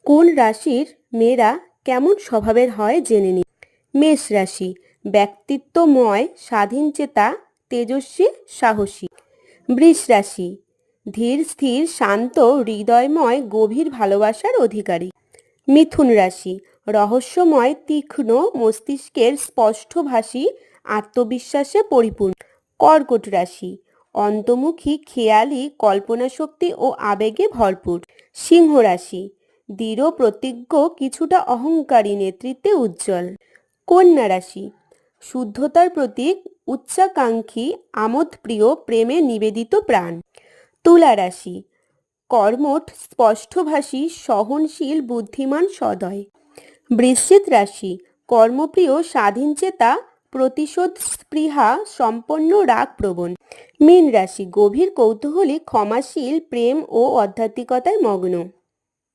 কোন রাশির মেয়েরা কেমন স্বভাবের হয় জেনে নিন। মেষ রাশি ব্যক্তিত্বময়, স্বাধীনচেতা, তেজস্বী, সাহসী। বৃষ রাশি ধীর স্থির, শান্ত, হৃদয়ময়, গভীর ভালোবাসার অধিকারী। মিথুন রাশি রহস্যময়, তীক্ষ্ণ, মস্তিষ্কের স্পষ্টভাষী, আত্মবিশ্বাসে পরিপূর্ণ। কর্কট রাশি অন্তর্মুখী, খেয়ালি, কল্পনাশক্তি ও আবেগে ভরপুর। সিংহ রাশি দৃঢ় প্রতিজ্ঞ, কিছুটা অহংকারী, নেতৃত্বে উজ্জ্বল। কন্যা রাশি শুদ্ধতার প্রতীক, উচ্চাকাঙ্ক্ষী, আমোদপ্রিয়, প্রেমে নিবেদিত প্রাণ। তুলা রাশি কর্মঠ, স্পষ্টভাষী, সহনশীল, বুদ্ধিমান, সদয়। বৃশ্চিক রাশি কর্মপ্রিয়, স্বাধীনচেতা, প্রতিশোধ স্পৃহা সম্পন্ন, রাগপ্রবণ। মীন রাশি গভীর কৌতূহলী, ক্ষমাশীল, প্রেম ও আধ্যাত্মিকতায় মগ্ন।